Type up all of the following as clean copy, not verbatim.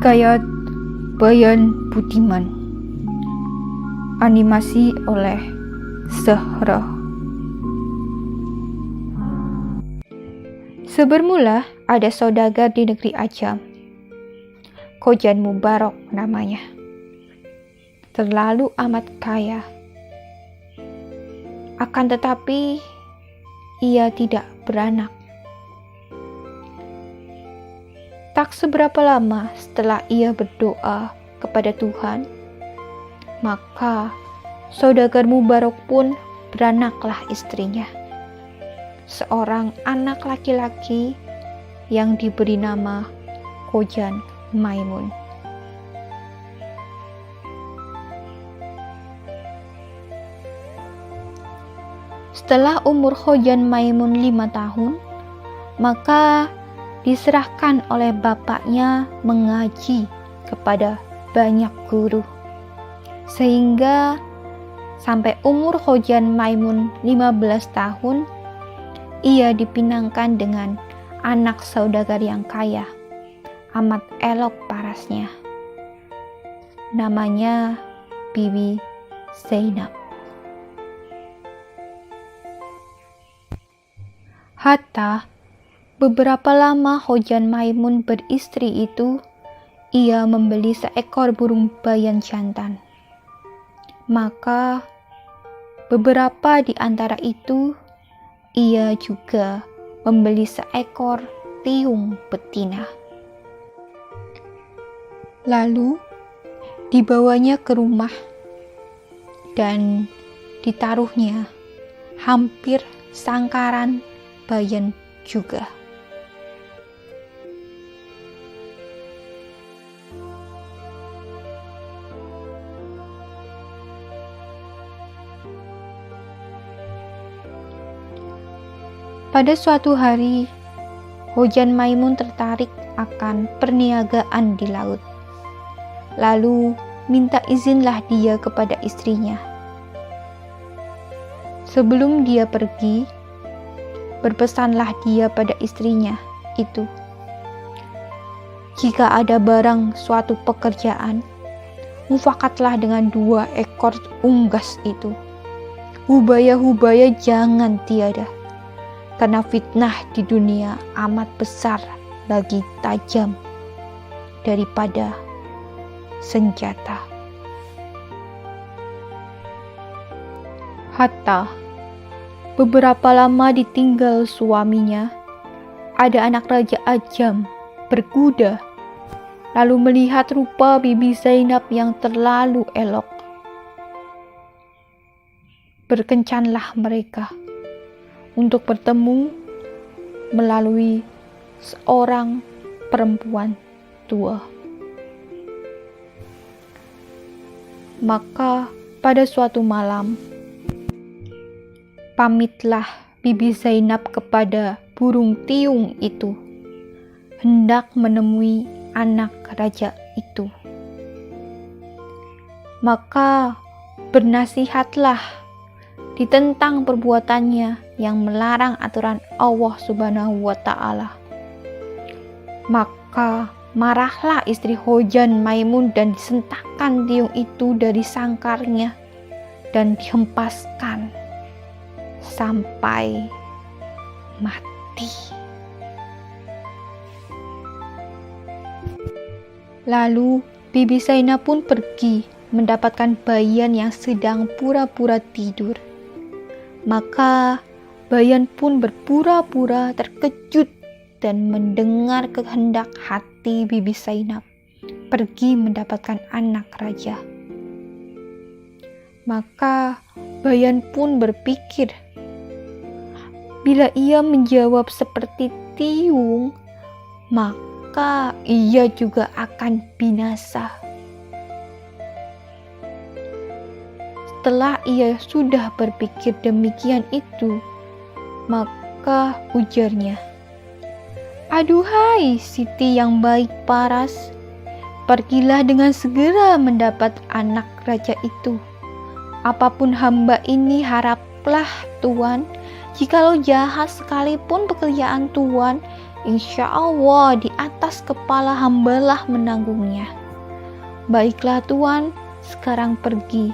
Hikayat Bayan Budiman. Animasi oleh Zahra. Sebermula ada saudagar di negeri Ajam. Khojan Mubarak namanya. Terlalu amat kaya. Akan tetapi ia tidak beranak. Tak seberapa lama setelah ia berdoa kepada Tuhan, maka saudagar Mubarak pun beranaklah istrinya, seorang anak laki-laki yang diberi nama Khojan Maimun. Setelah umur Khojan Maimun 5 tahun, maka diserahkan oleh bapaknya mengaji kepada banyak guru, sehingga sampai umur Khojan Maimun 15 tahun ia dipinangkan dengan anak saudagar yang kaya, amat elok parasnya, namanya Bibi Zainab. Hatta beberapa lama Khojan Maimun beristri itu, ia membeli seekor burung bayan jantan. Maka beberapa di antara itu, ia juga membeli seekor tiung betina. Lalu dibawanya ke rumah dan ditaruhnya hampir sangkaran bayan juga. Pada suatu hari, Khojan Maimun tertarik akan perniagaan di laut. Lalu minta izinlah dia kepada istrinya. Sebelum dia pergi, berpesanlah dia pada istrinya itu, jika ada barang suatu pekerjaan, mufakatlah dengan 2 ekor unggas itu. Hubaya-hubaya jangan tiada, karena fitnah di dunia amat besar lagi tajam daripada senjata. Hatta beberapa lama ditinggal suaminya, ada anak Raja Ajam berkuda, lalu melihat rupa Bibi Zainab yang terlalu elok. Berkencanlah mereka untuk bertemu melalui seorang perempuan tua. Maka pada suatu malam, pamitlah Bibi Zainab kepada burung tiung itu, hendak menemui anak raja itu. Maka bernasihatlah ditentang perbuatannya yang melarang aturan Allah Subhanahu wa Ta'ala. Maka marahlah istri Khojan Maimun dan disentakkan tiung itu dari sangkarnya dan dihempaskan sampai mati. Lalu Bibi Zainab pun pergi mendapatkan bayan yang sedang pura-pura tidur. Maka bayan pun berpura-pura terkejut dan mendengar kehendak hati Bibi Zainab pergi mendapatkan anak raja. Maka bayan pun berpikir, bila ia menjawab seperti tiung, maka ia juga akan binasa. Setelah ia sudah berpikir demikian itu, maka ujarnya, "Aduhai Siti yang baik paras, pergilah dengan segera mendapat anak raja itu. Apapun hamba ini haraplah Tuan, jikalau jahat sekalipun pekerjaan Tuan, Insya Allah di atas kepala hambalah menanggungnya. Baiklah Tuan, sekarang pergi,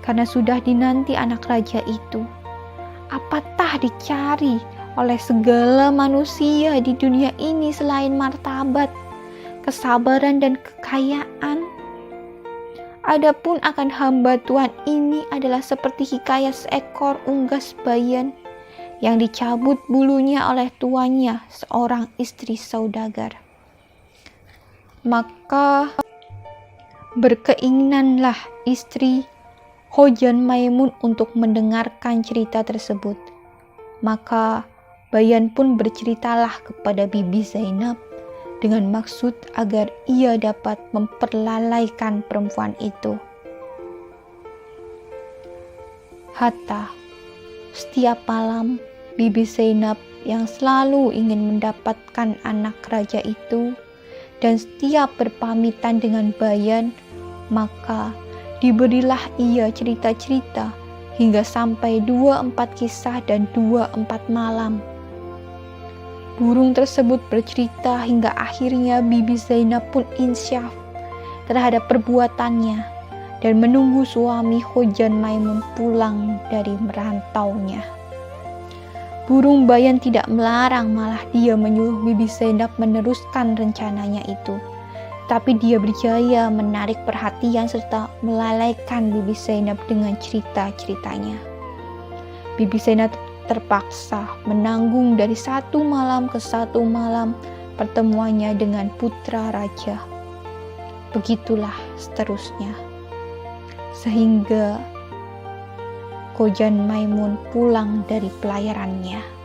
karena sudah dinanti anak raja itu. Apatah dicari oleh segala manusia di dunia ini selain martabat, kesabaran dan kekayaan? Adapun akan hamba Tuhan ini adalah seperti hikayat seekor unggas bayan yang dicabut bulunya oleh tuannya, seorang istri saudagar. Maka berkeinginanlah istri Hojan Maimun untuk mendengarkan cerita tersebut. Maka bayan pun berceritalah kepada Bibi Zainab dengan maksud agar ia dapat memperlalaikan perempuan itu. Hatta setiap malam Bibi Zainab yang selalu ingin mendapatkan anak raja itu, dan setiap berpamitan dengan bayan, maka diberilah ia cerita-cerita hingga sampai 24 kisah dan 24 malam. Burung tersebut bercerita hingga akhirnya Bibi Zainab pun insyaf terhadap perbuatannya dan menunggu suami Hojan Maimun pulang dari merantaunya. Burung bayan tidak melarang, malah dia menyuruh Bibi Zainab meneruskan rencananya itu. Tapi dia berjaya menarik perhatian serta melalaikan Bibi Zainab dengan cerita-ceritanya. Bibi Zainab terpaksa menanggung dari satu malam ke satu malam pertemuannya dengan putra raja. Begitulah seterusnya. Sehingga Hojan Maimun pulang dari pelayarannya.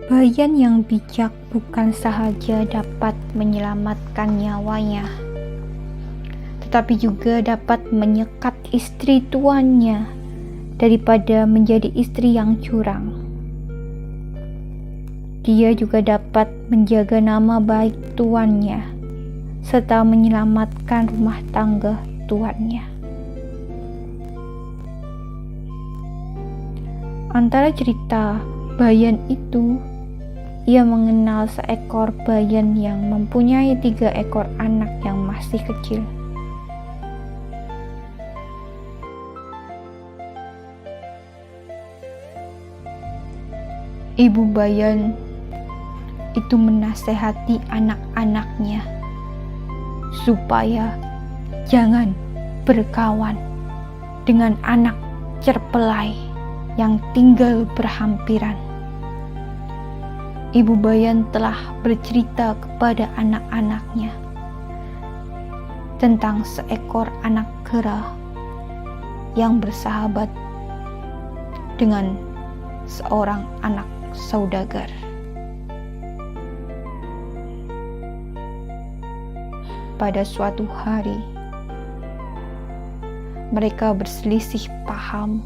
Bayan yang bijak bukan sahaja dapat menyelamatkan nyawanya, tetapi juga dapat menyekat istri tuannya daripada menjadi istri yang curang. Dia juga dapat menjaga nama baik tuannya serta menyelamatkan rumah tangga tuannya. Antara cerita bayan itu, ia mengenal seekor bayan yang mempunyai 3 ekor anak yang masih kecil. Ibu bayan itu menasehati anak-anaknya supaya jangan berkawan dengan anak cerpelai yang tinggal berhampiran. Ibu bayan telah bercerita kepada anak-anaknya tentang seekor anak kera yang bersahabat dengan seorang anak saudagar. Pada suatu hari, mereka berselisih paham.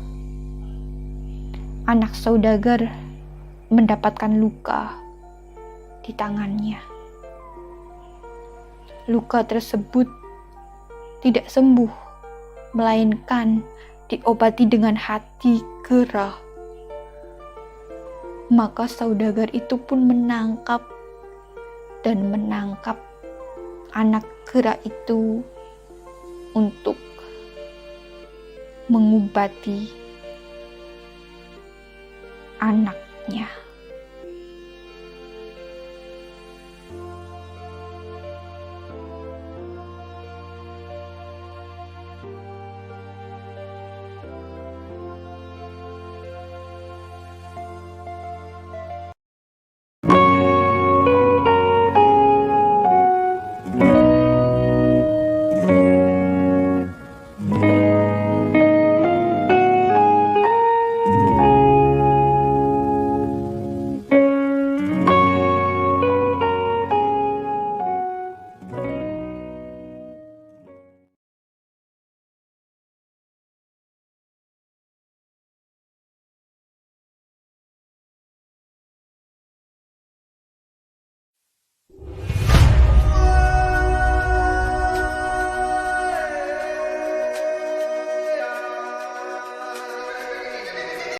Anak saudagar mendapatkan luka di tangannya. Luka tersebut tidak sembuh, melainkan diobati dengan hati kera. Maka saudagar itu pun menangkap anak kera itu untuk mengobati anaknya.